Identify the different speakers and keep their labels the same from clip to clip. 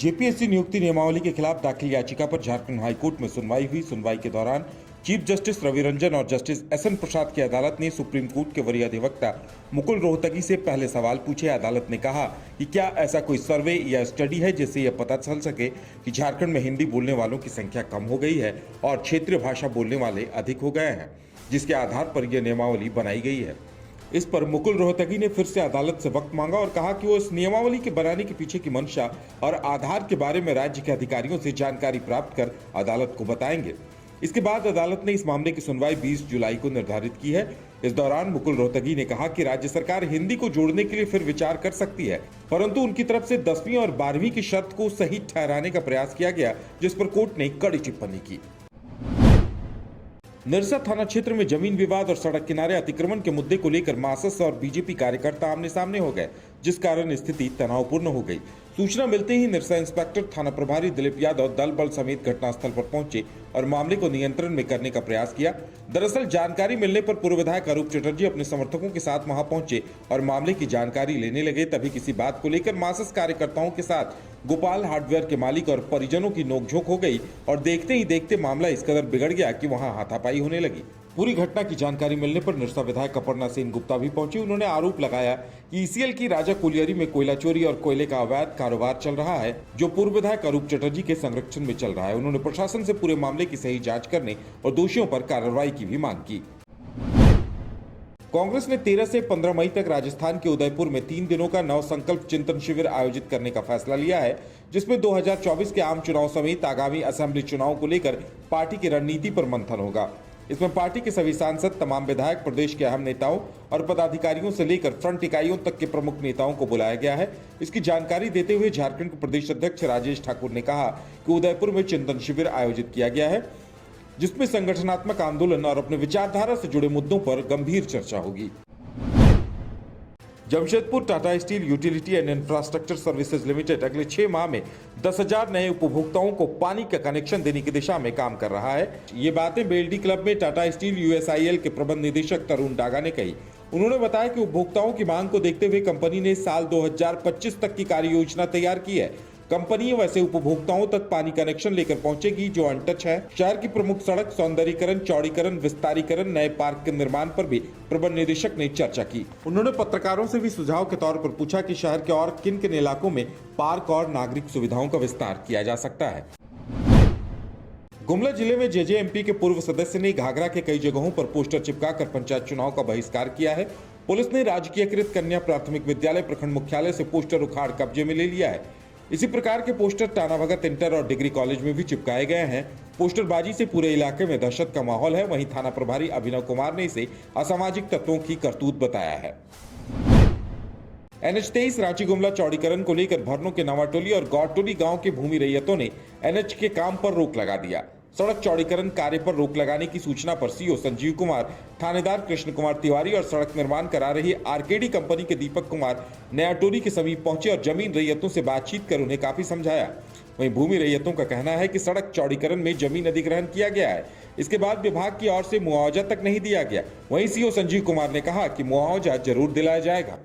Speaker 1: JPSC नियुक्ति नियमावली के खिलाफ दाखिल याचिका पर झारखंड हाईकोर्ट में सुनवाई हुई। सुनवाई के दौरान चीफ जस्टिस रवि रंजन और जस्टिस एसएन प्रसाद की अदालत ने सुप्रीम कोर्ट के वरीय अधिवक्ता मुकुल रोहतगी से पहले सवाल पूछे। अदालत ने कहा कि क्या ऐसा कोई सर्वे या स्टडी है जिससे यह पता चल सके कि झारखंड में हिंदी बोलने वालों की संख्या कम हो गई है और क्षेत्रीय भाषा बोलने वाले अधिक हो गए हैं, जिसके आधार पर यह नियमावली बनाई गई है। इस पर मुकुल रोहतगी ने फिर से अदालत से वक्त मांगा और कहा कि वो इस नियमावली के बनाने के पीछे की मंशा और आधार के बारे में राज्य के अधिकारियों से जानकारी प्राप्त कर अदालत को बताएंगे। इसके बाद अदालत ने इस मामले की सुनवाई 20 जुलाई को निर्धारित की है। इस दौरान मुकुल रोहतगी ने कहा कि राज्य सरकार हिंदी को जोड़ने के लिए फिर विचार कर सकती है, परंतु उनकी तरफ से 10वीं और 12वीं की शर्त को सही ठहराने का प्रयास किया गया, जिस पर कोर्ट ने कड़ी टिप्पणी की। निरसा थाना क्षेत्र में जमीन विवाद और सड़क किनारे अतिक्रमण के मुद्दे को लेकर मासस और बीजेपी कार्यकर्ता आमने सामने हो गए, जिस कारण स्थिति तनावपूर्ण हो गई। सूचना मिलते ही निरसा इंस्पेक्टर थाना प्रभारी दिलीप यादव दल बल समेत घटनास्थल पर पहुंचे और मामले को नियंत्रण में करने का प्रयास किया। दरअसल जानकारी मिलने पर पूर्व विधायक अरूप चटर्जी अपने समर्थकों के साथ वहां पहुंचे और मामले की जानकारी लेने लगे। तभी किसी बात को लेकर मासस कार्यकर्ताओं के साथ गोपाल हार्डवेयर के मालिक और परिजनों की नोकझोंक हो गई और देखते ही देखते मामला इस कदर बिगड़ गया कि वहां हाथापाई होने लगी। पूरी घटना की जानकारी मिलने पर निरसा विधायक अपर्णा सेन गुप्ता भी पहुंची। उन्होंने आरोप लगाया कि ईसीएल की राजा कोलियरी में कोयला चोरी और कोयले का अवैध कारोबार चल रहा है, जो पूर्व विधायक अरूप चटर्जी के संरक्षण में चल रहा है। उन्होंने प्रशासन से पूरे मामले की सही जांच करने और दोषियों पर कार्रवाई की भी मांग की। कांग्रेस ने 13 से 15 मई तक राजस्थान के उदयपुर में 3 दिनों का नव संकल्प चिंतन शिविर आयोजित करने का फैसला लिया है, जिसमें 2024 के आम चुनाव समेत आगामी असेंबली चुनाव को लेकर पार्टी की रणनीति पर मंथन होगा। इसमें पार्टी के सभी सांसद, तमाम विधायक, प्रदेश के अहम नेताओं और पदाधिकारियों से लेकर फ्रंट इकाइयों तक के प्रमुख नेताओं को बुलाया गया है। इसकी जानकारी देते हुए झारखंड के प्रदेश अध्यक्ष राजेश ठाकुर ने कहा कि उदयपुर में चिंतन शिविर आयोजित किया गया है, जिसमें संगठनात्मक आंदोलन और अपने विचारधारा से जुड़े मुद्दों पर गंभीर चर्चा होगी। Jamshedpur Tata steel utility and infrastructure services limited अगले 6 माह में 10,000 नए उपभोक्ताओं को पानी का कनेक्शन देने की दिशा में काम कर रहा है। ये बातें बेल्डी क्लब में टाटा स्टील यूएसआईएल के प्रबंध निदेशक तरुण डागा ने कही। उन्होंने बताया कि उपभोक्ताओं की मांग को देखते हुए कंपनी ने साल 2025 तक की कार्य योजना तैयार की है। कंपनी वैसे उपभोक्ताओं तक पानी कनेक्शन लेकर पहुंचेगी जो अनटच है। शहर की प्रमुख सड़क सौंदर्यीकरण, चौड़ीकरण, विस्तारीकरण, नए पार्क के निर्माण पर भी प्रबंध निदेशक ने चर्चा की। उन्होंने पत्रकारों से भी सुझाव के तौर पर पूछा कि शहर के और किन किन इलाकों में पार्क और नागरिक सुविधाओं का विस्तार किया जा सकता है। गुमला जिले में जेजेएमपी के पूर्व सदस्य ने घाघरा के कई जगहों पर पोस्टर चिपकाकर पंचायत चुनाव का बहिष्कार किया है। पुलिस ने राजकीयकृत कन्या प्राथमिक विद्यालय प्रखंड मुख्यालय से पोस्टर उखाड़ कब्जे में ले लिया है। इसी प्रकार के पोस्टर टाना भगत इंटर और डिग्री कॉलेज में भी चिपकाए गए हैं। पोस्टरबाजी से पूरे इलाके में दहशत का माहौल है। वहीं थाना प्रभारी अभिनव कुमार ने इसे असामाजिक तत्वों की करतूत बताया है। NH 23 रांची गुमला चौड़ीकरण को लेकर भरनों के नवाटोली और गौटोली गांव के भूमि रैयतों ने NH के काम पर रोक लगा दिया। सड़क चौड़ीकरण कार्य पर रोक लगाने की सूचना पर सीओ संजीव कुमार, थानेदार कृष्ण कुमार तिवारी और सड़क निर्माण करा रही आरकेडी कंपनी के दीपक कुमार नयाटोली के समीप पहुंचे और जमीन रैयतों से बातचीत कर उन्हें काफी समझाया। वहीं भूमि रैयतों का कहना है कि सड़क चौड़ीकरण में जमीन अधिग्रहण किया गया है, इसके बाद विभाग की ओर से मुआवजा तक नहीं दिया गया। वहीं सीओ संजीव कुमार ने कहा कि मुआवजा जरूर दिलाया जाएगा।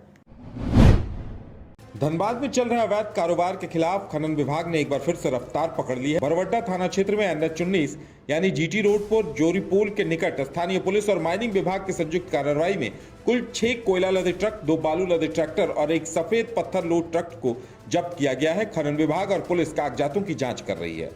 Speaker 1: धनबाद में चल रहे अवैध कारोबार के खिलाफ खनन विभाग ने एक बार फिर से रफ्तार पकड़ ली है। बरवड्डा थाना क्षेत्र में NH 19 यानी GT रोड पर जोरी पोल के निकट स्थानीय पुलिस और माइनिंग विभाग की संयुक्त कार्रवाई में कुल 6 कोयला लदे ट्रक, 2 बालू लदे ट्रैक्टर और एक सफेद पत्थर लोड ट्रक को जब्त किया गया है। खनन विभाग और पुलिस कागजातों की जांच कर रही है।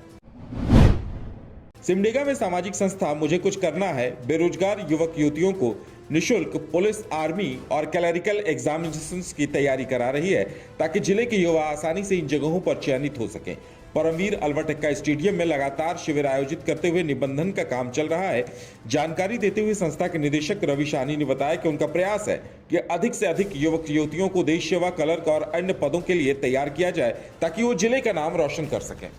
Speaker 1: सिमडेगा में सामाजिक संस्था मुझे कुछ करना है बेरोजगार युवक युवतियों को निःशुल्क पुलिस, आर्मी और क्लरिकल एग्जामिनेशंस की तैयारी करा रही है, ताकि जिले के युवा आसानी से इन जगहों पर चयनित हो सकें। परमवीर अल्वाटेक्का स्टेडियम में लगातार शिविर आयोजित करते हुए निबंधन का काम चल रहा है। जानकारी देते हुए संस्था के निदेशक रवि शानी ने बताया कि उनका प्रयास है कि अधिक से अधिक युवक युवतियों को देश सेवा, क्लर्क और अन्य पदों के लिए तैयार किया जाए, ताकि वो जिले का नाम रोशन कर सकें।